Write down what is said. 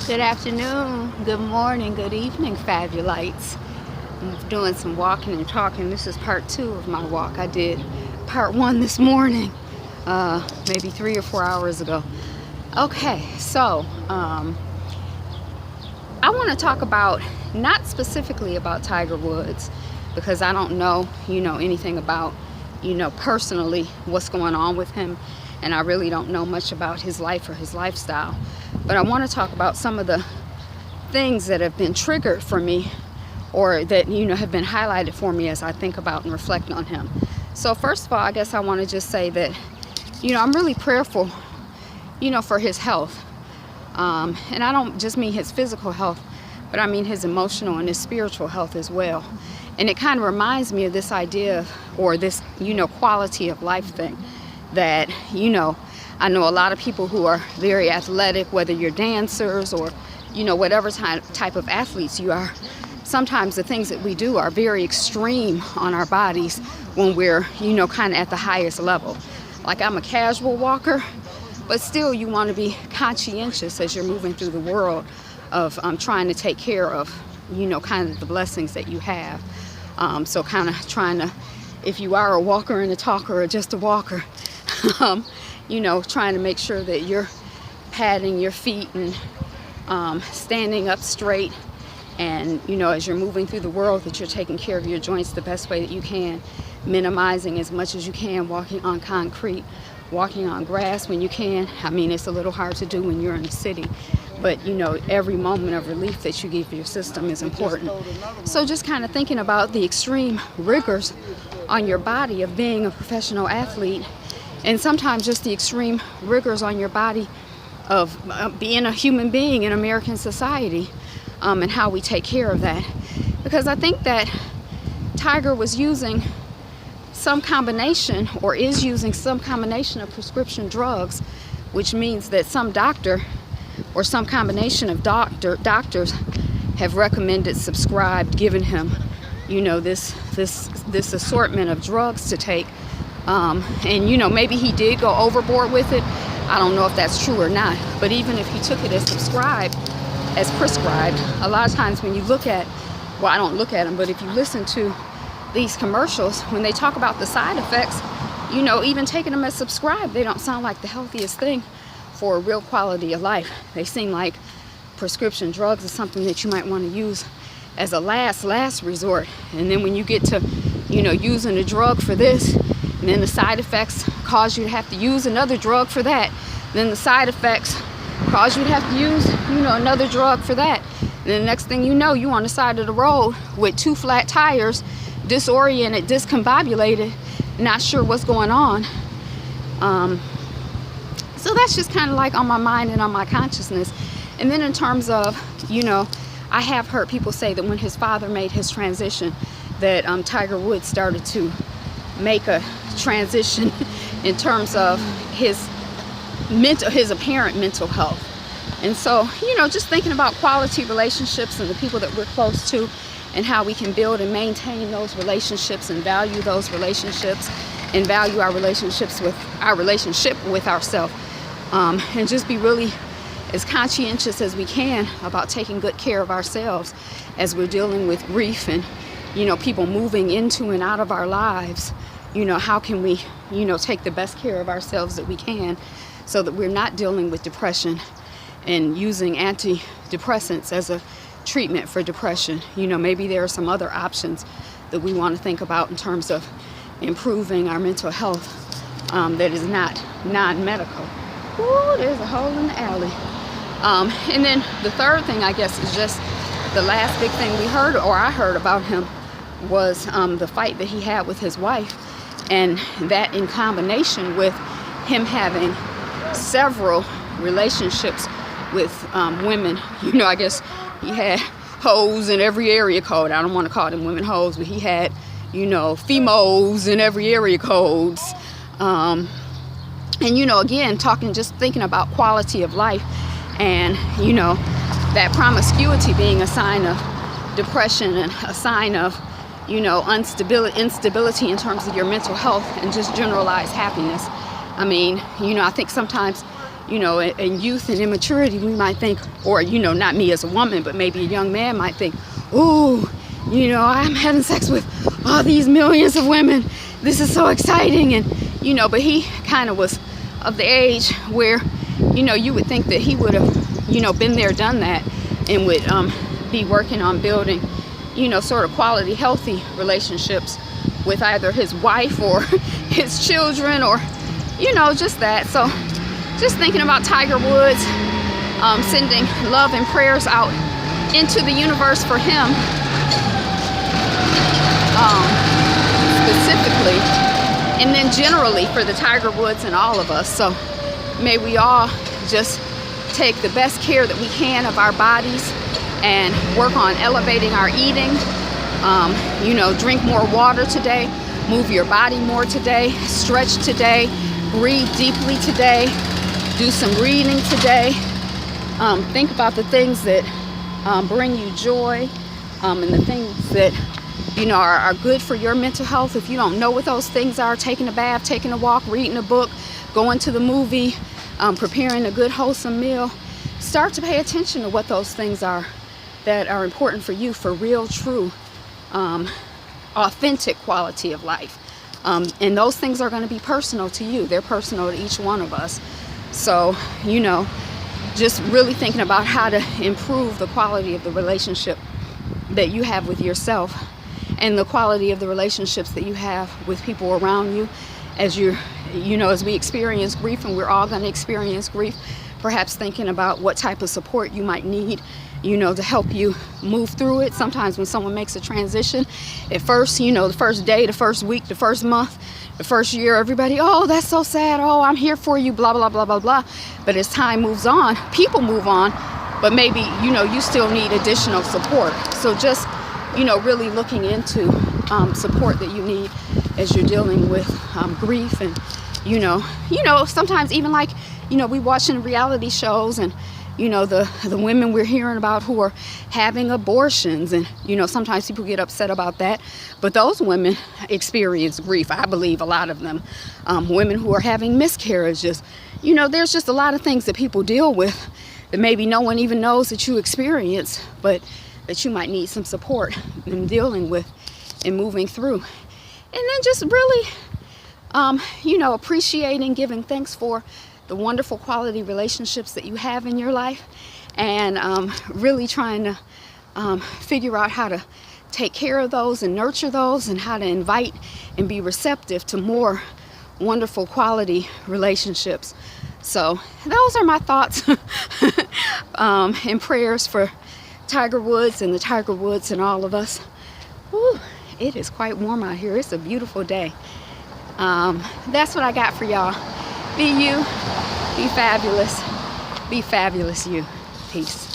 Good afternoon, good morning, good evening, Fabulites. I'm doing some walking and talking. This is part 2 of my walk. I did part 1 this morning, maybe 3 or 4 hours ago. Okay, so I want to talk about, not specifically about Tiger Woods, because I don't know, anything about, personally what's going on with him, and I really don't know much about his life or his lifestyle. But I want to talk about some of the things that have been triggered for me, or that, have been highlighted for me as I think about and reflect on him. So first of all, I guess I want to just say that, I'm really prayerful, for his health. And I don't just mean his physical health, but I mean his emotional and his spiritual health as well. And it kind of reminds me of this idea of, or this, quality of life thing that, I know a lot of people who are very athletic, whether you're dancers or, whatever type of athletes you are. Sometimes the things that we do are very extreme on our bodies when we're, kind of at the highest level. Like, I'm a casual walker, but still you want to be conscientious as you're moving through the world of trying to take care of, kind of the blessings that you have. So kind of trying to, if you are a walker and a talker or just a walker, trying to make sure that you're padding your feet and standing up straight, and as you're moving through the world, that you're taking care of your joints the best way that you can, minimizing as much as you can, walking on concrete, walking on grass when you can. I mean, it's a little hard to do when you're in the city, but every moment of relief that you give your system is important. So just kind of thinking about the extreme rigors on your body of being a professional athlete, and sometimes just the extreme rigors on your body of being a human being in American society, and how we take care of that. Because I think that Tiger was using some combination, or is using some combination of prescription drugs, which means that some doctor or some combination of doctors have recommended, subscribed, given him, this assortment of drugs to take. And maybe he did go overboard with it. I don't know if that's true or not. But even if he took it as prescribed, a lot of times when you look at, well, I don't look at them, but if you listen to these commercials, when they talk about the side effects, even taking them as prescribed, they don't sound like the healthiest thing for a real quality of life. They seem like prescription drugs is something that you might want to use as a last resort. And then when you get to, using a drug for this, and then the side effects cause you to have to use another drug for that. Then the side effects cause you to have to use, another drug for that. And then the next thing you're on the side of the road with 2 flat tires, disoriented, discombobulated, not sure what's going on. So that's just kind of like on my mind and on my consciousness. And then in terms of, I have heard people say that when his father made his transition, that Tiger Woods started to make a transition in terms of his apparent mental health. And so, just thinking about quality relationships and the people that we're close to, and how we can build and maintain those relationships and value those relationships, and value our relationship with ourselves, and just be really as conscientious as we can about taking good care of ourselves as we're dealing with grief and people moving into and out of our lives. How can we take the best care of ourselves that we can, so that we're not dealing with depression and using antidepressants as a treatment for depression. Maybe there are some other options that we want to think about in terms of improving our mental health, that is not non-medical. Ooh, there's a hole in the alley. And then the third thing, I guess, is just the last big thing we heard, or I heard about him, was the fight that he had with his wife, and that in combination with him having several relationships with women. I guess he had hoes in every area code. I don't want to call them women hoes, but he had, females in every area codes. And, again, thinking about quality of life, and, that promiscuity being a sign of depression and a sign of, instability in terms of your mental health and just generalized happiness. I mean, I think sometimes in youth and immaturity, we might think, or, not me as a woman, but maybe a young man might think, ooh, I'm having sex with all these millions of women. This is so exciting. And, but he kind of was of the age where, you would think that he would have, been there, done that, and would be working on building, sort of quality, healthy relationships with either his wife or his children, or, just that. So just thinking about Tiger Woods, sending love and prayers out into the universe for him, specifically, and then generally for the Tiger Woods and all of us. So may we all just take the best care that we can of our bodies and work on elevating our eating. Drink more water today, move your body more today, stretch today, breathe deeply today, do some reading today. Think about the things that bring you joy, and the things that are good for your mental health. If you don't know what those things are, taking a bath, taking a walk, reading a book, going to the movie, preparing a good wholesome meal, start to pay attention to what those things are that are important for you, for real, true, authentic quality of life. And those things are going to be personal to you. They're personal to each one of us. So, just really thinking about how to improve the quality of the relationship that you have with yourself, and the quality of the relationships that you have with people around you as as we experience grief, and we're all going to experience grief, perhaps thinking about what type of support you might need, to help you move through it. Sometimes when someone makes a transition, at first, the first day, the first week, the first month, the first year, everybody, oh, that's so sad. Oh, I'm here for you, blah, blah, blah, blah, blah. But as time moves on, people move on, but maybe, you still need additional support. So just, really looking into support that you need as you're dealing with grief. And, sometimes even like, we watching reality shows, and, the women we're hearing about who are having abortions, and, sometimes people get upset about that, but those women experience grief. I believe a lot of them, women who are having miscarriages, there's just a lot of things that people deal with that maybe no one even knows that you experience, but that you might need some support in dealing with and moving through. And then just really, appreciating, giving thanks for the wonderful quality relationships that you have in your life, and really trying to figure out how to take care of those and nurture those, and how to invite and be receptive to more wonderful quality relationships. So those are my thoughts and prayers for Tiger Woods and the Tiger Woods and all of us. Whew, it is quite warm out here. It's a beautiful day. That's what I got for y'all. Be you, be fabulous you. Peace.